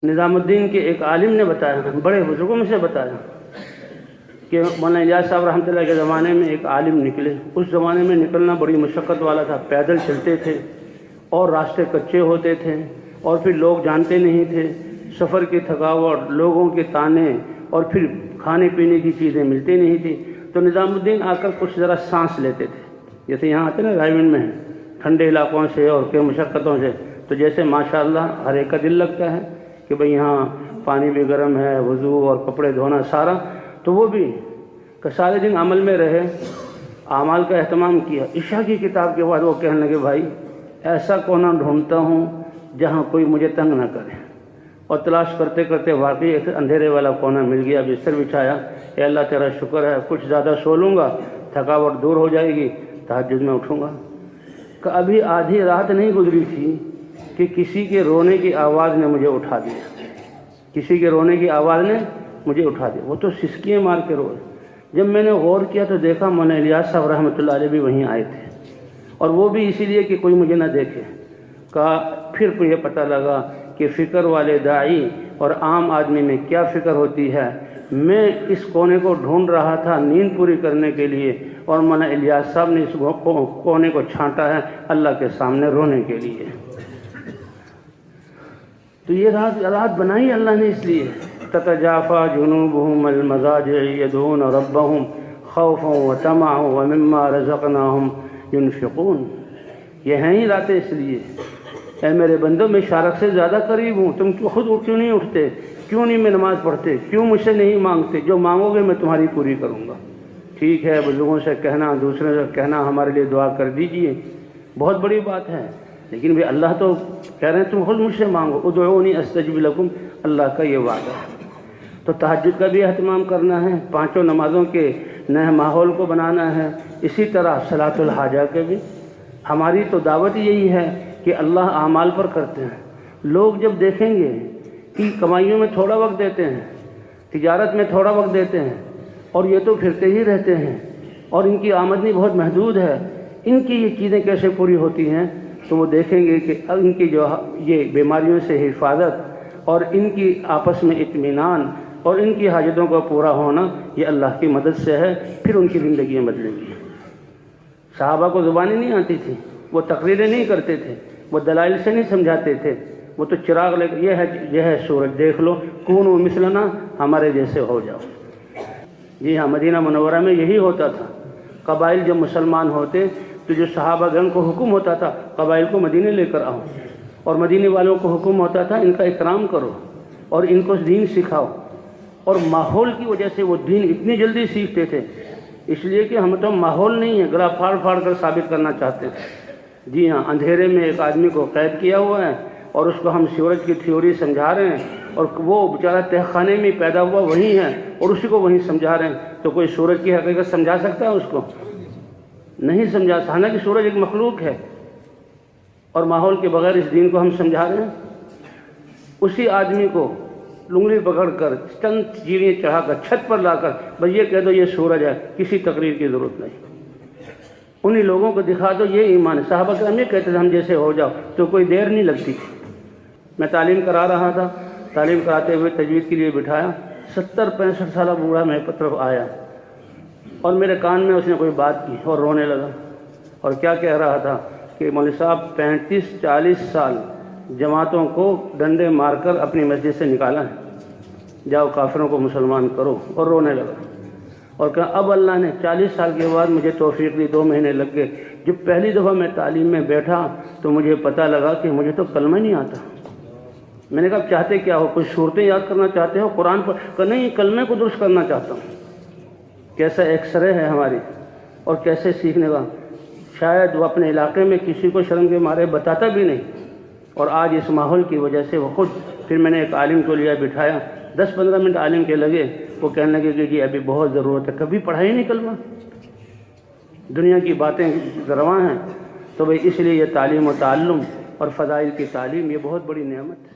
نظام الدین کے ایک عالم نے بتایا، بڑے بزرگوں میں سے بتایا کہ مولانا الیاس صاحب رحمۃ اللہ کے زمانے میں ایک عالم نکلے۔ اس زمانے میں نکلنا بڑی مشقت والا تھا، پیدل چلتے تھے اور راستے کچے ہوتے تھے، اور پھر لوگ جانتے نہیں تھے، سفر کی تھکاوٹ، لوگوں کے تانے، اور پھر کھانے پینے کی چیزیں ملتی نہیں تھی۔ تو نظام الدین آ کر کچھ ذرا سانس لیتے تھے، جیسے یہاں آتے نا رائے میں ٹھنڈے علاقوں سے اور کئی مشقتوں سے، تو جیسے ماشاءاللہ ہر ایک کا دل لگتا ہے کہ بھئی یہاں پانی بھی گرم ہے، وضو اور کپڑے دھونا سارا، تو وہ بھی کہ سارے دن عمل میں رہے، اعمال کا اہتمام کیا۔ عشاء کی کتاب کے بعد وہ کہنے لگے بھائی ایسا کونا ڈھونڈتا ہوں جہاں کوئی مجھے تنگ نہ کرے، اور تلاش کرتے کرتے واقعی ایک اندھیرے والا کونا مل گیا، بستر بچھایا، اے اللہ تیرا شکر ہے، کچھ زیادہ سو لوں گا، تھکاوٹ دور ہو جائے گی، تہجد میں اٹھوں گا۔ کہ ابھی آدھی رات نہیں گزری تھی کہ کسی کے رونے کی آواز نے مجھے اٹھا دیا، کسی کے رونے کی آواز نے مجھے اٹھا دیا، وہ تو سسکیاں مار کے روئے۔ جب میں نے غور کیا تو دیکھا مولانا الیاس صاحب رحمۃ اللہ علیہ بھی وہیں آئے تھے، اور وہ بھی اسی لیے کہ کوئی مجھے نہ دیکھے۔ کہا پھر کو یہ پتہ لگا کہ فکر والے داعی اور عام آدمی میں کیا فکر ہوتی ہے۔ میں اس کونے کو ڈھونڈ رہا تھا نیند پوری کرنے کے لیے، اور مولانا الیاس صاحب نے اس کونے کو چھانٹا ہے اللہ کے سامنے رونے کے لیے۔ تو یہ رات بنائی اللہ نے اس لیے، تتجافا جنوبهم المضاجع يدعون ربهم خوفا وطمعا ومما رزقناهم ينفقون۔ یہ ہیں ہی راتیں اس لیے، اے میرے بندو میں شارق سے زیادہ قریب ہوں، تم خود کیوں نہیں اٹھتے، کیوں نہیں میں نماز پڑھتے، کیوں مجھ سے نہیں مانگتے؟ جو مانگو گے میں تمہاری پوری کروں گا۔ ٹھیک ہے بزرگوں سے کہنا، دوسرے سے کہنا ہمارے لیے دعا کر دیجئے، بہت بڑی بات ہے، لیکن بھی اللہ تو کہہ رہے ہیں تم خود مجھ سے مانگو، ادعونی استجب لکم، اللہ کا یہ وعدہ ہے۔ تو تہجد کا بھی اہتمام کرنا ہے، پانچوں نمازوں کے نئے ماحول کو بنانا ہے، اسی طرح صلاۃ الحاجہ کے بھی۔ ہماری تو دعوت یہی ہے کہ اللہ اعمال پر کرتے ہیں۔ لوگ جب دیکھیں گے کہ کمائیوں میں تھوڑا وقت دیتے ہیں، تجارت میں تھوڑا وقت دیتے ہیں، اور یہ تو پھرتے ہی رہتے ہیں، اور ان کی آمدنی بہت محدود ہے، ان کی یہ چیزیں کیسے پوری ہوتی ہیں، تو وہ دیکھیں گے کہ ان کی جو یہ بیماریوں سے حفاظت اور ان کی آپس میں اطمینان اور ان کی حاجتوں کا پورا ہونا یہ اللہ کی مدد سے ہے، پھر ان کی زندگیاں بدلیں گی۔ صحابہ کو زبانیں نہیں آتی تھی، وہ تقریریں نہیں کرتے تھے، وہ دلائل سے نہیں سمجھاتے تھے، وہ تو چراغ لے کر یہ ہے سورج دیکھ لو، کونوا مثلنا، ہمارے جیسے ہو جاؤ۔ جی ہاں، مدینہ منورہ میں یہی ہوتا تھا۔ قبائل جب مسلمان ہوتے تو جو صحابہ گن کو حکم ہوتا تھا قبائل کو مدینے لے کر آؤ، اور مدینے والوں کو حکم ہوتا تھا ان کا اکرام کرو اور ان کو دین سکھاؤ، اور ماحول کی وجہ سے وہ دین اتنی جلدی سیکھتے تھے، اس لیے کہ ہم تو ماحول نہیں ہے، گلا پھاڑ پھاڑ کر ثابت کرنا چاہتے ہیں۔ جی ہاں، اندھیرے میں ایک آدمی کو قید کیا ہوا ہے اور اس کو ہم سورج کی تھیوری سمجھا رہے ہیں، اور وہ بیچارہ تہ خانے میں پیدا ہوا وہی ہے اور اسی کو وہیں سمجھا رہے ہیں، تو کوئی سورج کی حقیقت سمجھا سکتا ہے اس کو؟ نہیں سمجھا۔ حالانکہ سورج ایک مخلوق ہے، اور ماحول کے بغیر اس دین کو ہم سمجھا رہے ہیں۔ اسی آدمی کو لنگڑی پکڑ کر چند چیڑیاں چڑھا کر چھت پر لا کر بس یہ کہہ دو یہ سورج ہے، کسی تقریر کی ضرورت نہیں، انہی لوگوں کو دکھا دو یہ ایمان ہے۔ صحابہ کرام یہ کہتے تھے ہم جیسے ہو جاؤ، تو کوئی دیر نہیں لگتی تھی۔ میں تعلیم کرا رہا تھا، تعلیم کراتے ہوئے تجوید کے لیے بٹھایا، 70-65 سالہ بوڑھا میرے طرف آیا، اور میرے کان میں اس نے کوئی بات کی اور رونے لگا، اور کیا کہہ رہا تھا کہ مولوی صاحب 35-40 سال جماعتوں کو ڈنڈے مار کر اپنی مسجد سے نکالا ہے، جاؤ کافروں کو مسلمان کرو، اور رونے لگا، اور کہا اب اللہ نے 40 سال کے بعد مجھے توفیق دی، 2 مہینے لگ گئے، جب پہلی دفعہ میں تعلیم میں بیٹھا تو مجھے پتہ لگا کہ مجھے تو کلمہ نہیں آتا۔ میں نے کہا چاہتے کیا ہو، کچھ صورتیں یاد کرنا چاہتے ہو قرآن پر؟ کہ نہیں، کلمے کو درست کرنا چاہتا ہوں۔ کیسا ایکس رے ہے ہماری، اور کیسے سیکھنے کا، شاید وہ اپنے علاقے میں کسی کو شرم کے مارے بتاتا بھی نہیں، اور آج اس ماحول کی وجہ سے وہ خود، پھر میں نے ایک عالم کو لیا بٹھایا، 10-15 منٹ عالم کے لگے، وہ کہنے لگے کہ جی ابھی بہت ضرورت ہے، کبھی پڑھائی نہیں کلمہ، دنیا کی باتیں رواں ہیں، تو بھئی اس لیے یہ تعلیم و تعلم اور فضائل کی تعلیم یہ بہت بڑی نعمت ہے۔